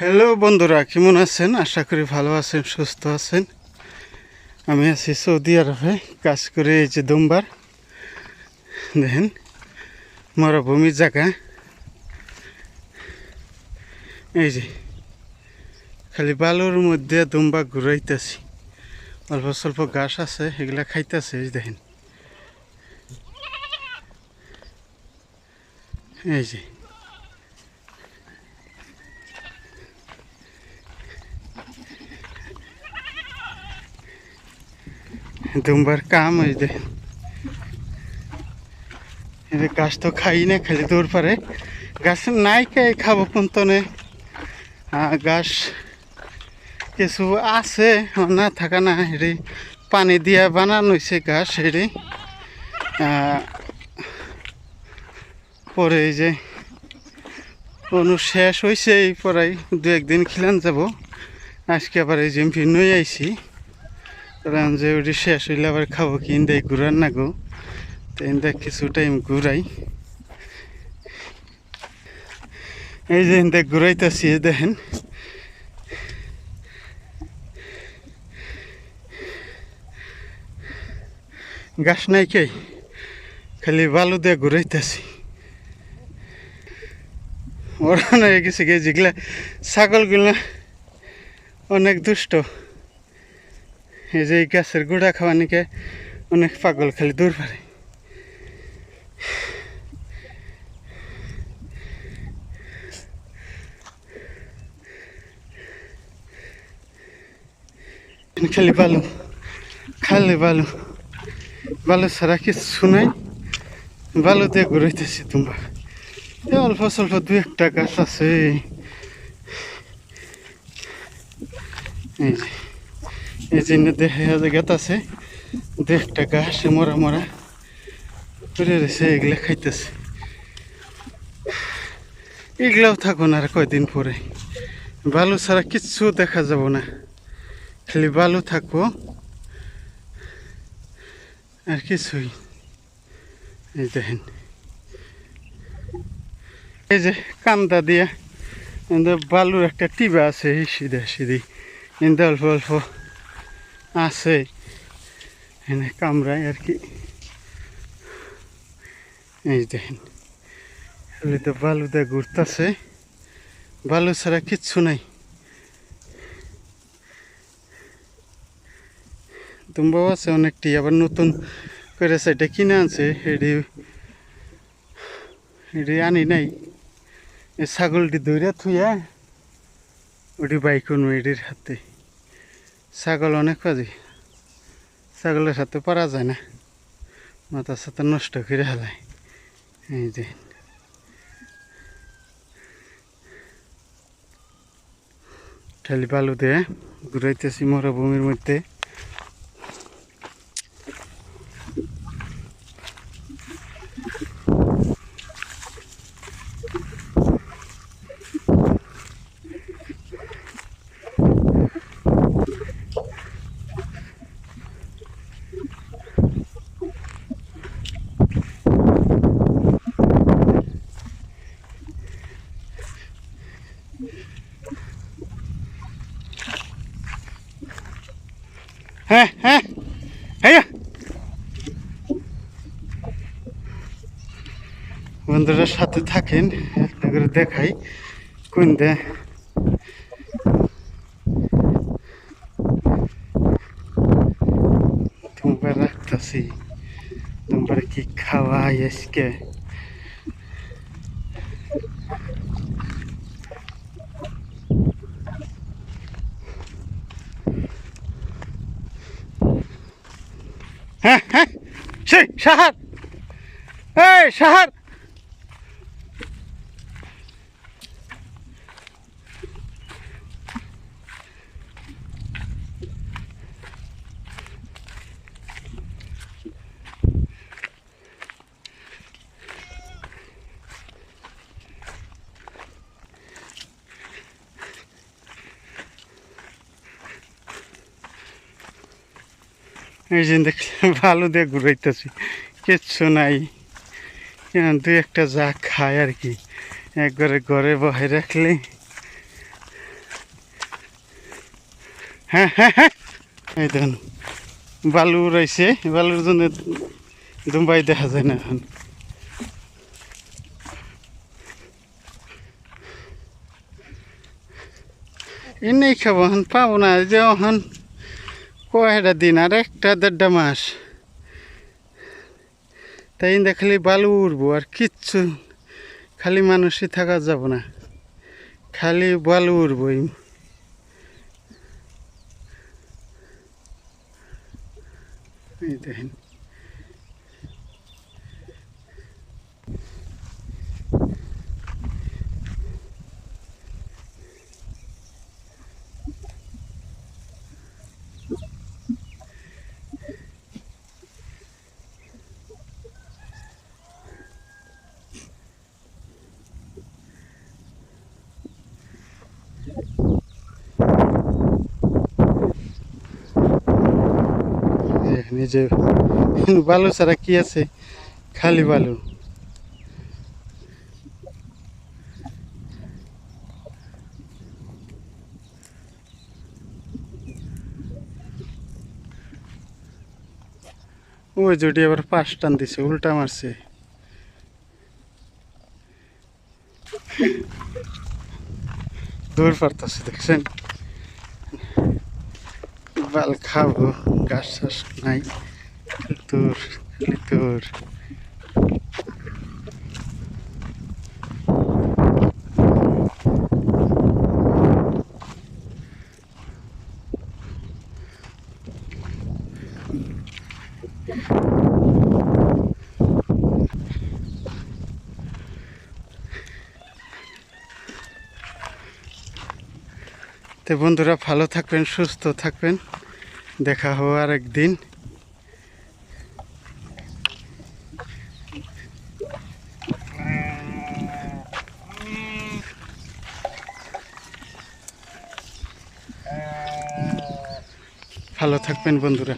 Hello বন্ধুরা, কেমন আছেন? আশা করি ভালো আছেন, সুস্থ আছেন। আমি আছি সৌদি আরবে কাজ করে। এই যে দুমবার দেখেন, মরুভূমির জায়গা। এই যে খালি বালুর মধ্যে দুম্বা ঘুরাইতেছি। অল্প স্বল্প ঘাস আছে, এগুলা খাইতেছে। এই দেখেন, এই যে দুমবার কাম। এই দেখেন, ঘাস তো খাই না, খালি দৌড় পারে। ঘাস নাই খাই, খাবো কোনতনে। ঘাস কিছু আছে, না থাকা না। হেরি পানি দিয়া বানানো হয়েছে ঘাস। হেরি পরে এই যে অনু শেষ হয়েছে, এই পরাই দু একদিন খিলান যাব। আজকে আবার এই যে ভিন্নই আইছি, কারণ যে ওটি শেষ হইলে আবার খাবো কি ইন্দাই ঘুরান না গো। তো ইন্দা কিছু টাইম ঘুরাই। এই যে ইন্দা ঘুরাইতেছি, দেখেন ঘাস নাই খাই, খালি বালু দিয়ে ঘুরাইতেছি। ওরানো হয়ে গেছে গে, যেগুলা ছাগলগুলা অনেক দুষ্ট। এই যে গাছের গুঁড়া খাওয়া নিকে অনেক পাগল, খালি দূর পারে। খালি বালু, খালি বালু, বালু ছাড়া কিছু নাই। বালু দিয়ে ঘুরাইতেছি তোমার। অল্প স্বল্প দু একটা গাছ আছে। এই যে এই জন্য দেখা গাছ আছে, দু একটা গাছ মরা মরা করে রয়েছে, এগুলা খাইতেছে। এগুলাও থাকো না আর কয়দিন পরে। বালু ছাড়া কিচ্ছু দেখা যাব না, খালি বালু থাকবো আর কিছুই। এই দেখেন, এই যে কান্দা দিয়া বালুর একটা টিবা আছে, এই সিধা সিধি কিন্তু অল্প অল্প আছে, এনে কামড়ায় আর কি। এই দেখেন, খালি তো বালু দিয়ে ঘুরতেছে, বালু ছাড়া কিচ্ছু নাই। তুমবাও আছে অনেকটি, আবার নতুন করে সেটা কিনে আনছে। এডি এডি আনি নাই, এই ছাগলটি দৌড়া থুইয়া ওটি বাইকুন এডির হাতে। ছাগল অনেক কাজে, ছাগলের সাথে পারা যায় না, মাথার সাথে নষ্ট করে হেলায়। এই যে খালি বালু দিয়ে ঘুরাইতেছি মরুভূমির মধ্যে। হ্যাঁ হ্যাঁ হ্যাঁ, বন্ধুরা সাথে থাকেন, একটা করে দেখাই কোন দে তোমার রাখতেছি। তোমার কি খাওয়াই আজকে? হ্যাঁ হ্যাঁ, সেই সাহার, এই সাহার। এই যে দেখলাম ভালো দিয়ে ঘুরাইতেছি, কিচ্ছু নাই। দুই একটা যা খায় আর কি, একবারে ঘরে বহে রাখলে হ্যাঁ হ্যাঁ হ্যাঁ, এই দেখুন বালু রয়েছে, বালুর জন্য দুম্বাই দেখা যায় না এখন। এমনি খাবো এখন, পাবো না যে এখন কয়টা দিন, আর একটা দেড়টা মাস, তাই খালি বালু উঠবো আর কিচ্ছু, খালি মানুষই থাকা যাব না, খালি বালু উঠবো। এই দেখেন এই যে বালু ছাড়া কি আছে, খালি বালু। ওই জুটি আবার পাশ টান দিছে, উল্টা মারছে। দূর পারতেছে দেখছেন, বাল খাবো, গাছ টাছ নাই, দূর খালি দূর। তো বন্ধুরা ভালো থাকবেন, সুস্থ থাকবেন, দেখা হওয়ার একদিন। ভালো থাকবেন বন্ধুরা।